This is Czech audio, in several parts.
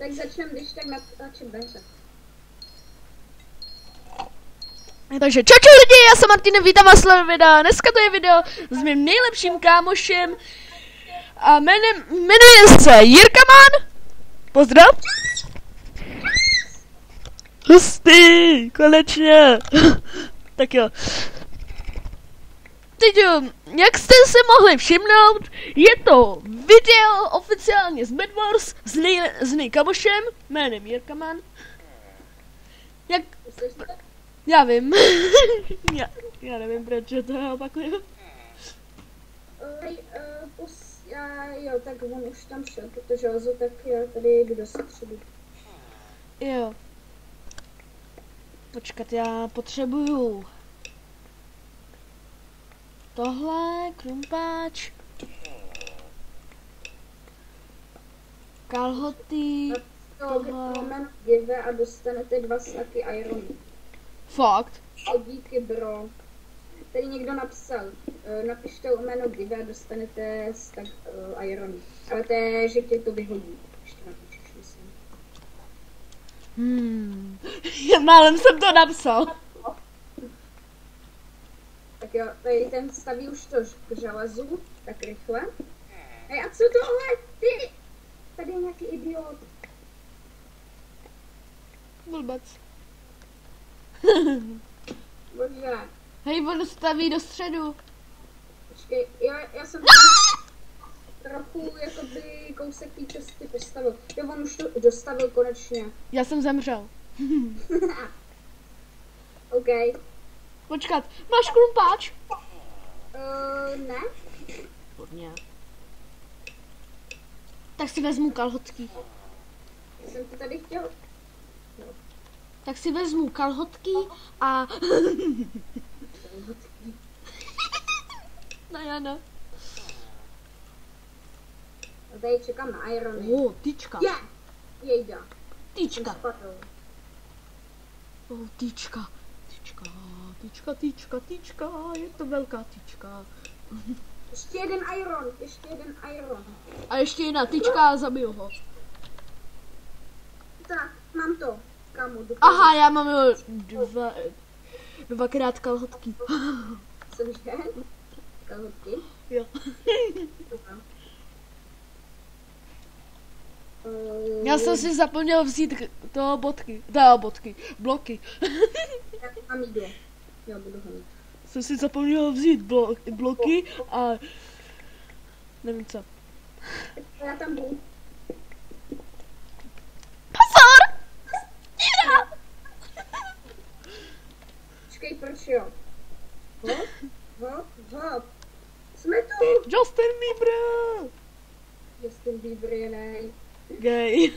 Tak začneme, když tak natáčet beře. Takže čau lidi, já jsem Martin, vítám vás na videa. Dneska to je video s mým nejlepším kámošem a jmenuje se Jirkaman. Pozdrav. Hustý, konečně. Tak jo. Teď jo, jak jste se mohli všimnout, je to video oficiálně z Bed Wars s nejkamošem jménem Jirkaman. Jak... Já vím. já nevím, proč to opakuju. Jo, tak on už tam šel, protože Ozo, tak já tady jdu do středu. Jo. Počkat, já potřebuju tohle, krumpáč, kalhoty, tohle. Give a dostanete 2 staky ironu. Fakt? Díky, bro. Tady někdo napsal, napište jméno Give a dostanete stack ironu. Ale to je, že tě to vyhodí. Ještě napíšeš, myslím. Málem jsem to napsal. Tak jo, tady ten staví už to k železu, tak rychle. Hej, a co tohle? Ty! Tady je nějaký idiot. Blbec. Bože. Hej, on staví do středu. Počkej, já jsem trochu jakoby kousek té cesty postavil. Jo, on už to dostavil konečně. Já jsem zemřel. OK. Počkat, máš krumpáč? Ne. Hodně. Tak si vezmu kalhotky. Jsem to tady chtěl. No. Tak si vezmu kalhotky a... No já ne. A tady čekám na irony. Tyčka. Je! Jejda. Tyčka. Spadl. Tyčka. Tyčka. Je to velká tyčka. Ještě jeden iron. A ještě jedna tyčka a zabiju ho. Tak, mám to. Kámo, Aha, já mám dvakrát kalhotky. Cože? Kalhotky? Jo. Já jsem si zapomněl vzít bloky. Já mám jídlo. Já budu ho mít. Jsem si zapomněl vzít bloky a nevím co. Já tam budu. Pozor! Počkej, proč jo? Hop. Jsme tu! Justin Bieber je nej. Gay.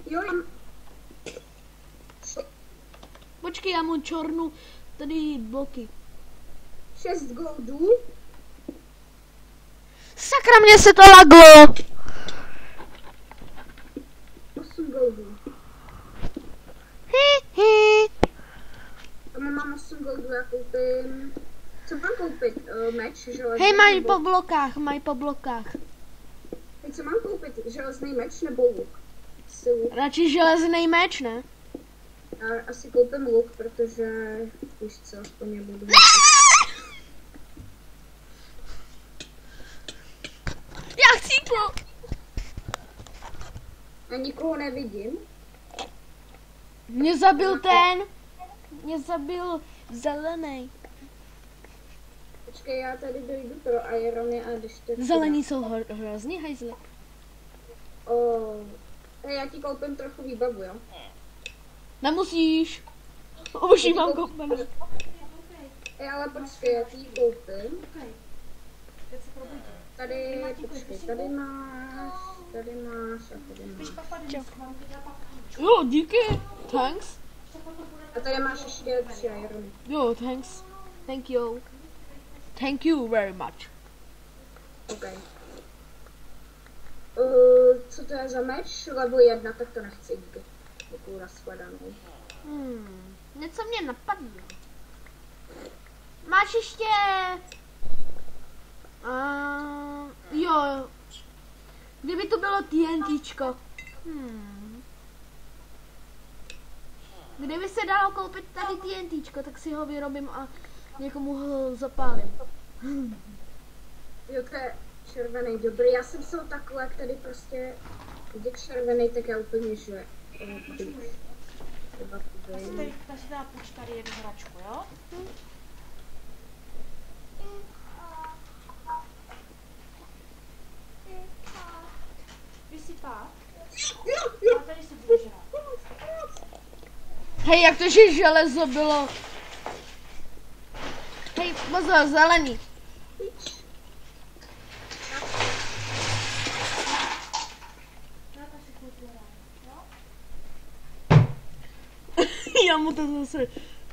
Jo, Počkej, já mám čornu tady bloky. 6 goldů. Sakra, mě se to laglo. 8 goldů. Tam mám 8 goldů, já koupím. Co mám koupit? Meč, železný. Hej, mají po blokách. Hej, co mám koupit? Železný meč nebo luk? Radši železný meč, ne? Já asi koupím luk, protože víš co, aspoň je budu. Já chcípnu. Já nikoho nevidím. Mě zabil zelený. Počkej, já tady dojdu pro irony a když to... Zelení jsou hrozný hajzly. Hej, já ti koupím trochu výbavu, jo? Nemusíš. Už jí mám koupenou. Hej, ale počkej, já ti ji koupím. Tady, počkej, tady máš a tady máš. Jo, díky. Thanks. A tady máš ještě 3 irony. Jo, thanks. Thank you. Thank you very much. OK. Co to je za meč? Level 1, tak to nechci díky. Děkuju, nashledanou. Něco mě napadlo. Máš ještě... Jo. Kdyby to bylo TNTčko. Kdyby se dalo koupit tady TNTčko, tak si ho vyrobím a někomu ho zapálím. Jo, to je červený, dobrý. Já jsem se takhle, jak tady prostě je červený, tak já úplně, že... Tak si dá půjč tady jednu hračku, jo? Vysypá. A tady si budeš hrát. Hej, jak to, že železo bylo? Hej, pozor, zelený. Já mu to zase...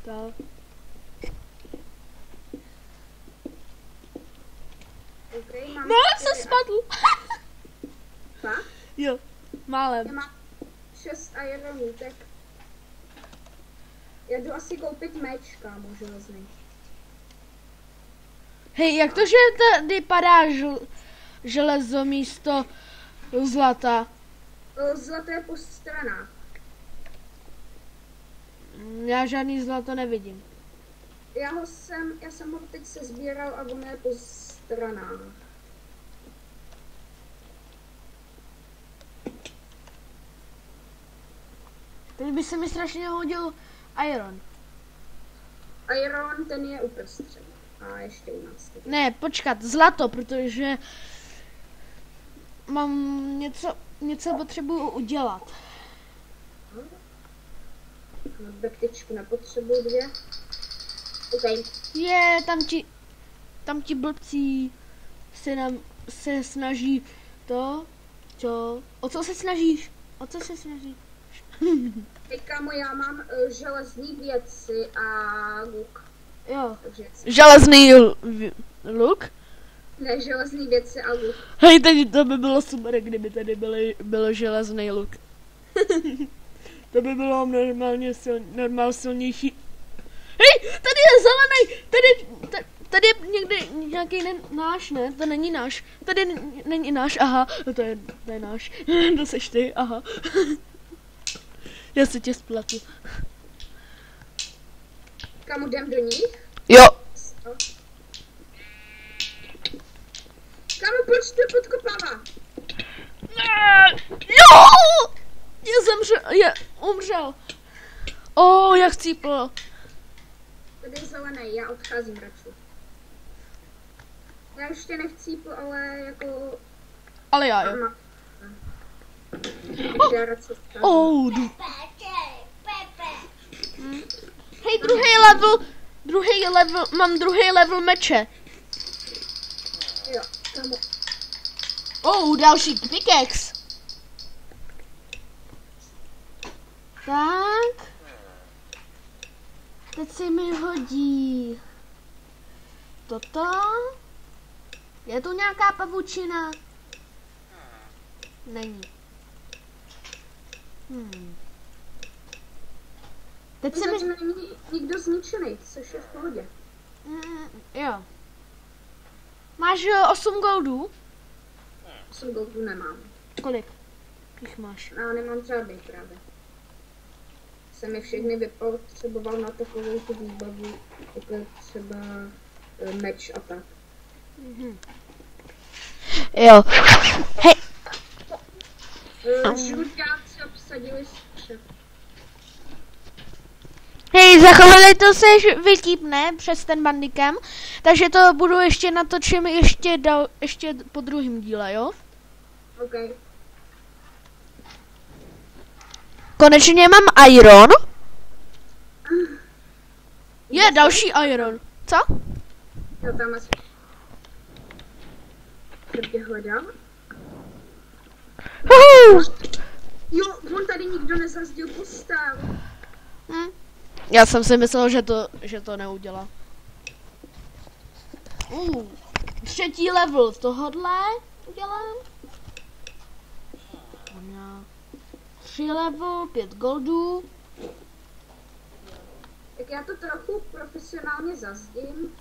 Tak. Okay, mám No, jsem spadl. Fakt? Jo, málem. Já mám 6 ironů, tak... Já jdu asi koupit meč, kámo, železný. Hej, jak to, že tady padá železo místo zlata? Zlato je po stranách. Já žádný zlato nevidím. Já jsem ho teď sezbíral a on je po stranách. Teď by se mi strašně hodil iron. Iron, ten je uprostřed. A ještě u nás. Ne, počkat, zlato, protože mám něco potřebuju udělat. Bektičku nepotřebuji 2. OK. Tam ti blbcí se snaží to, co... O co se snažíš? O co se snažíš? Teď, kámo, já mám železný věci a luk. Jo. Takže Železný luk? ne, železný věci a luk. Hej, teď to by bylo super, kdyby tady bylo železný luk. To by bylo normálně silnější. Hej, tady je zelený, tady je někde nějaký náš, ne? To není náš. Tady není náš, aha, to je náš. To seš ty, aha. Já se tě spletu. Kam jdem do nich? Jo. Kam proč to podkopává? Jo! Umřel. Jak chcípl. Tady je zelený, já odcházím radši. Já ještě nechcípl, ale jako... Ale já jo. Já radši odcházím. Hej, mám druhý level meče. Jo, kamo. Další pickaxe. Tak. Teď si mi hodí toto. Je tu nějaká pavučina? Není. Teď se mi... není nikdo zničený, což je v pohodě. Jo. Máš 8 goldů? 8 goldů nemám. Kolik jich máš? Já nemám žádný právě. Jsem je všechny vypotřeboval na takovou tu výbavu, jako třeba meč a tak. Jo. Hej. Žluťáci obsadili střev. Hej, za chvíli to se vytípne přes ten bandicam, takže to budu ještě natočím ještě po druhém díle, jo? OK. Konečně mám iron. Je další iron. Co? Jo, tam asi. Co tě hledal? Jo, on tady nikdo nezazdil postel. Já jsem si myslel, že to neudělá. Třetí level tohodle udělám. 3 level, 5 goldů. Tak já to trochu profesionálně zazdím.